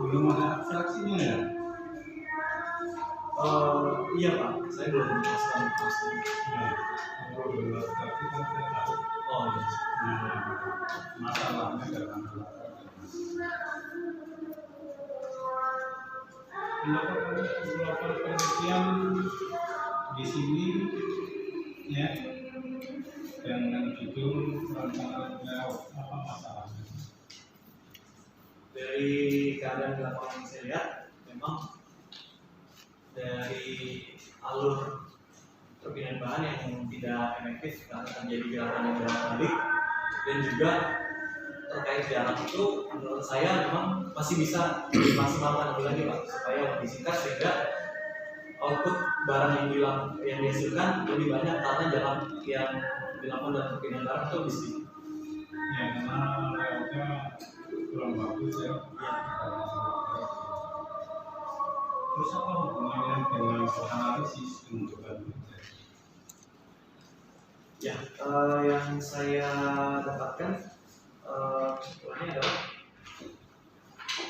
belum ada abstraksinya ya? Iya Pak, saya belum menjelaskan pasti. Ya, kalau belum abstraksi kan saya tahu. Oh iya. Masalahnya dalam melakukan penelitian di sini ya dengan judul rancangan layout, apa masalahnya? Dari keadaan di lapangan yang saya lihat, memang dari alur perpindahan bahan yang tidak efektif karena terjadi gerakan yang bolak-balik, dan juga terkait jarak itu menurut saya memang masih bisa dimaksimalkan lebih lagi Pak, supaya lebih singkat sehingga output barang yang dihasilkan lebih banyak karena jarak yang dilakukan dalam perpindahan barang itu lebih sedikit. Ya, karena layoutnya kurang bagus ya. Terus apa hubungannya dengan analisis pembentukan kerja? Ya, yang saya dapatkan ini adalah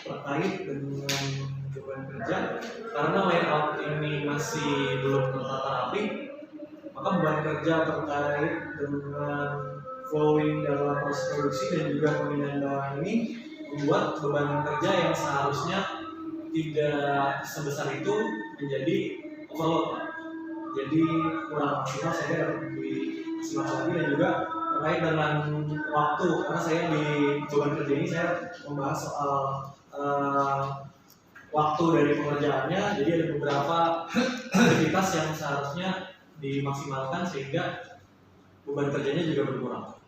terkait dengan beban kerja. Karena layout ini masih belum tertata rapi, maka beban kerja terkait dengan flowing dalam proses produksi dan juga pemindahan barang ini membuat beban kerja yang seharusnya tidak sebesar itu menjadi overload Pak. Jadi kurang maksimal, saya harus lebih maksimal lagi, dan juga terkait dengan waktu, karena saya di beban kerja ini saya membahas soal waktu dari pengerjaannya. Jadi ada beberapa aktivitas yang seharusnya dimaksimalkan sehingga beban kerjanya juga berkurang.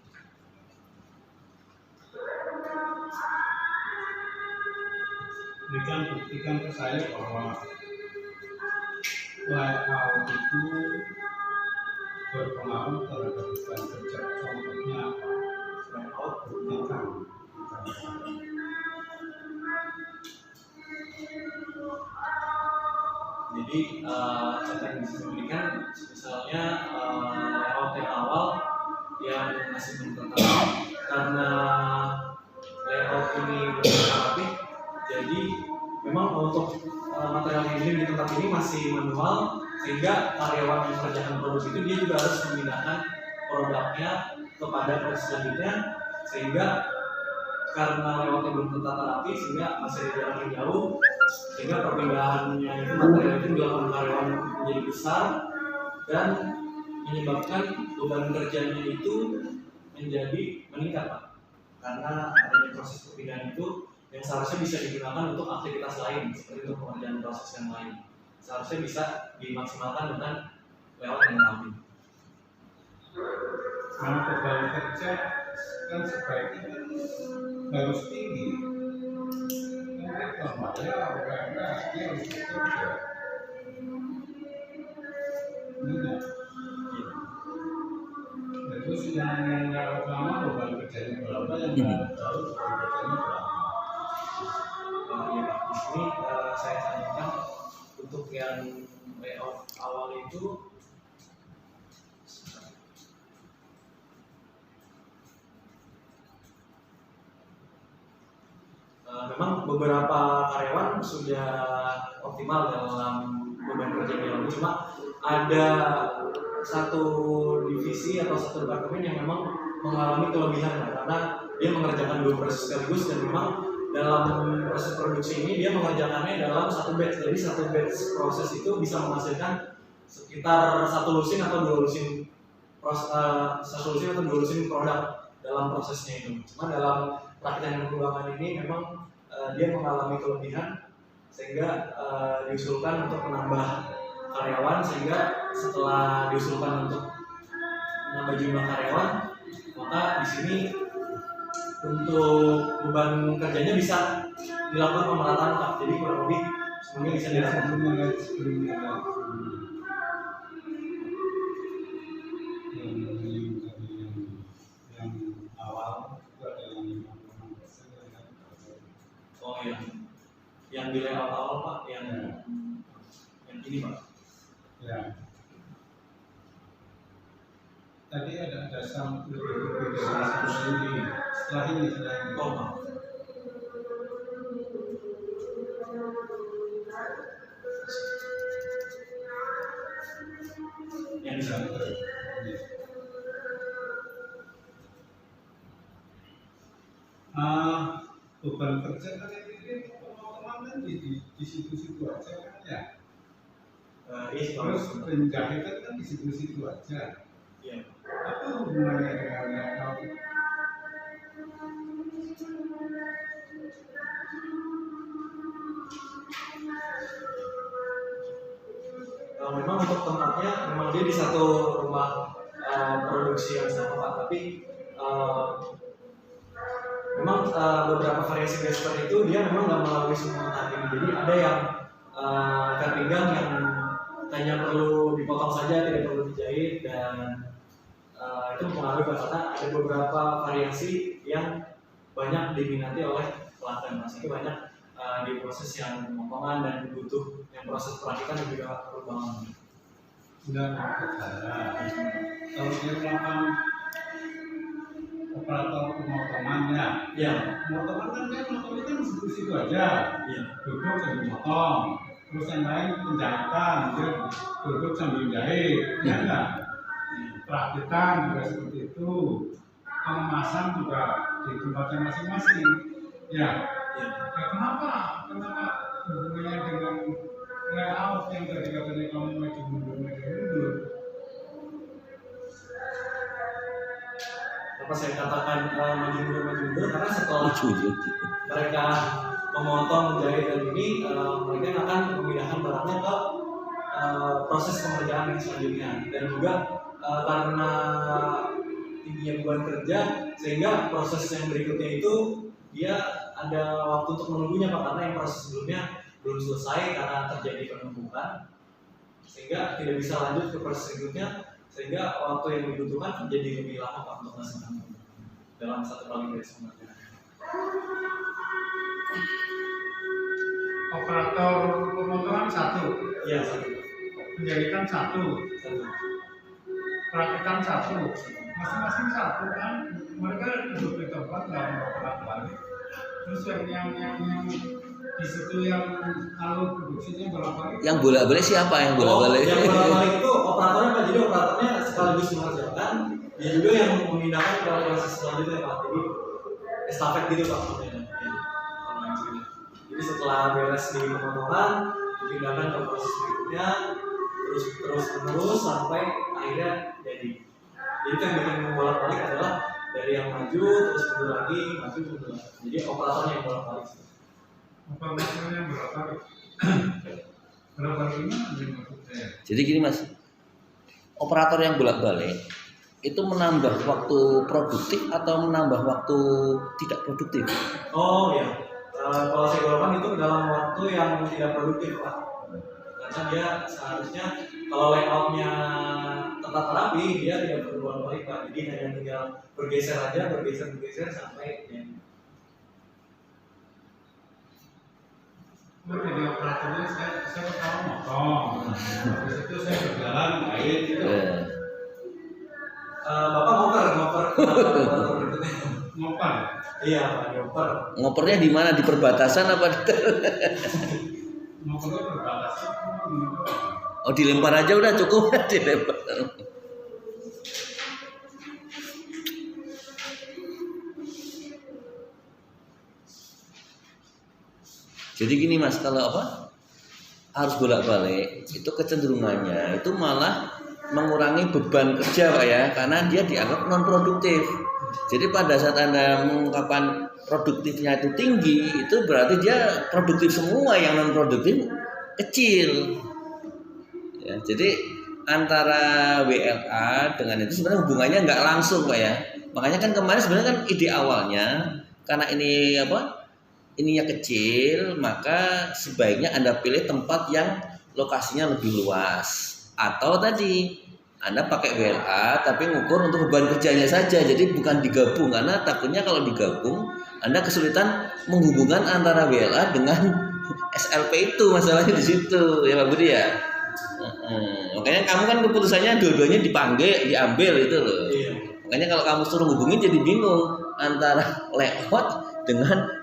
Buktikan ke saya bahwa layout itu berpengaruh terhadap beban kerja. Contohnya apa? Layout buktikan. Jadi contoh yang bisa diberikan, misalnya layout yang awal yang masih belum tertata, karena layout ini belum rapi, jadi memang untuk material handling di tempat ini masih manual, sehingga karyawan yang mengerjakan produk itu dia juga harus memindahkan produknya kepada proses selanjutnya, sehingga karena layoutnya belum tertata rapi sehingga masih ada jarak yang jauh, sehingga perpindahannya itu material itu dilakukan karyawan menjadi besar dan menyebabkan beban kerjanya itu menjadi meningkat Pak, karena adanya proses perpindahan itu yang seharusnya bisa digunakan untuk aktivitas lain seperti untuk pengerjaan proses yang lain, seharusnya bisa dimaksimalkan dengan layout yang rapi. Karena beban kerja kan sebaiknya harus tinggi. Kan kita orang dia harus bekerja. Terus yang lama beban kerjanya berapa, yang tahu beban kerjanya berapa? Ya Pak, di sini saya tanyakan untuk yang layout awal itu memang beberapa karyawan sudah optimal dalam beban kerja yang cuma ada satu divisi atau satu departemen yang memang mengalami kelebihan karena dia mengerjakan dua proses sekaligus, dan memang dalam proses produksi ini dia mengerjakannya dalam satu batch. Jadi satu batch proses itu bisa menghasilkan sekitar satu lusin atau dua lusin produk dalam prosesnya itu. Cuma dalam praktek dan pengembangan ini memang dia mengalami kelebihan sehingga diusulkan untuk menambah karyawan, sehingga setelah diusulkan untuk menambah jumlah karyawan, maka di sini untuk beban kerjanya bisa dilakukan pemerataan Pak. Jadi kurang lebih semuanya bisa dilakukan. Sebelumnya yang awal itu ada yang 56%. Oh iya, yang di layout awal Pak, yang ini Pak. Ya. Tadi ada dasar ini. Setelah ini. Oh Pak. beban kerja kan ini teman-teman kan di situ-situ aja kan ya. Iya, Terus penjahitan kan di situ-situ aja. Iya. Apa hubungannya dengan layout? Memang untuk tempatnya memang dia di satu rumah produksi yang sama Pak, tapi memang beberapa variasi seperti itu dia memang nggak melalui semua tahap ini. Jadi ada yang ikat pinggang yang hanya perlu dipotong saja, tidak perlu dijahit, dan itu mempengaruhi Pak, karena ada beberapa variasi yang banyak diminati oleh pelanggan. Masih banyak di proses yang pemotongan dan butuh yang proses perakitan dan juga perubahan. Sudah maksud saya, kalau dia melakukan operator pemotongannya, Ya, pemotongan kan dia motongnya kan di situ-situ aja. iya, Duduk sambil motong, terus yang lain penjahitan, dia duduk sambil jahit, ya enggak? Perakitan juga seperti itu, pengemasan juga di tempatnya masing-masing. Ya, iya. kenapa hubungannya dengan layout yang tadi katanya kamu maju mundur? Apa saya katakan maju mundur karena setelah mereka memotong jahitan ini, mereka akan memindahkan barangnya ke proses pengerjaan yang selanjutnya, dan juga karena tingginya beban kerja sehingga proses yang berikutnya itu dia ada waktu untuk menunggunya Pak, karena yang proses sebelumnya belum selesai karena terjadi penumpukan sehingga tidak bisa lanjut ke proses berikutnya, sehingga waktu yang dibutuhkan menjadi lebih lama Pak untuk melaksanakan dalam satu kali beres pengerjaan. Operator pemotongan satu, Iya, satu. penjahitan satu, Satu. perakitan satu, masing-masing satu kan, mereka duduk di tempat nggak mau balik. Terus yang di situ yang kalau produksinya bolak-balik. Yang bolak-balik siapa yang bolak-balik? Yang bolak-balik itu operatornya Pak, jadi operatornya sekaligus mengerjakan, dia juga yang memindahkan ke proses selanjutnya Pak. Jadi estafet gitu Pak. Jadi setelah beres di pemotongan, dipindahkan ke proses berikutnya, terus sampai akhirnya jadi. Jadi itu yang bikin bolak-balik adalah dari yang maju terus mundur lagi, maju mundur lagi. Jadi operatornya yang bolak-balik. Operatornya yang bolak-balik. Bolak-balik ini maksudnya. Jadi gini Mas, operator yang bolak-balik itu menambah waktu produktif atau menambah waktu tidak produktif? Oh ya, kalau saya golongan itu dalam waktu yang tidak produktif Pak. Karena dia seharusnya kalau layoutnya tetap rapi, dia tidak perlu bolak-balik Pak. Jadi hanya tinggal bergeser aja, bergeser sampai ya. Jadi operatornya saya pertama motong, habis itu saya berjalan baik gitu. Bapak ngoper berikutnya. Ngoper. Iya Pak, ngoper. Ngopernya di mana? Di perbatasan apa? Ngopernya berbatasan. Oh dilempar aja udah cukup dilempar. Jadi gini Mas, kalau apa harus bolak-balik itu kecenderungannya itu malah mengurangi beban kerja Pak ya, karena dia dianggap non produktif. Jadi pada saat Anda mengungkapkan produktifnya itu tinggi, itu berarti dia produktif semua, yang non produktif kecil. Ya, jadi antara WLA dengan itu sebenarnya hubungannya nggak langsung Pak ya. Makanya kan kemarin sebenarnya kan ide awalnya karena ini apa? Ininya kecil, maka sebaiknya Anda pilih tempat yang lokasinya lebih luas. Atau tadi Anda pakai WLA tapi ngukur untuk beban kerjanya saja, jadi bukan digabung, karena takutnya kalau digabung Anda kesulitan menghubungkan antara WLA dengan SLP itu, masalahnya di situ ya Pak Budi ya. Makanya kamu kan keputusannya dua-duanya diambil itu loh. Iya. Makanya kalau kamu suruh hubungin jadi bingung antara layout dengan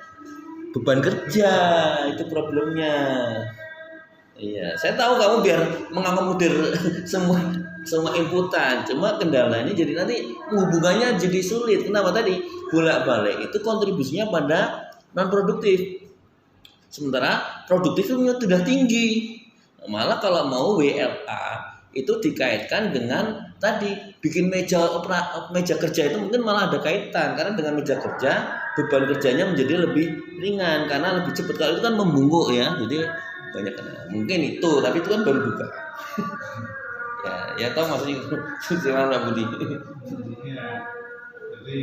beban kerja, itu problemnya. Iya, saya tahu kamu biar mengakomodir semua inputan, cuma kendalanya jadi nanti hubungannya jadi sulit. Kenapa tadi bolak-balik itu kontribusinya pada non produktif. Sementara produktif itu sudah tinggi. Malah kalau mau WLA itu dikaitkan dengan tadi bikin meja kerja itu mungkin malah ada kaitan, karena dengan meja kerja beban kerjanya menjadi lebih ringan karena lebih cepat. Kalau itu kan membungkuk ya, jadi banyak mungkin itu, tapi itu kan baru buka. ya tahu maksudnya gimana Budi? Ya, jadi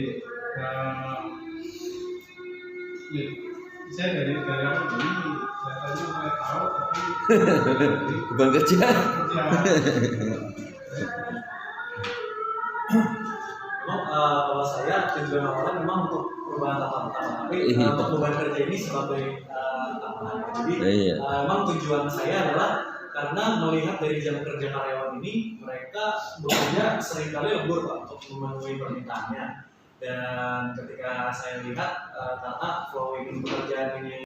saya dari awal ini kelihatannya saya tahu tapi beban kerja. Memang kalau saya tujuan awalnya memang untuk perubahan tatanan, tapi untuk beban kerja ini sebagai tambahan. Jadi memang tujuan saya adalah karena melihat dari jam kerja karyawan ini, mereka bekerja seringkali lembur Pak untuk memenuhi permintaannya. Dan ketika saya lihat tata flowing pekerjaan ini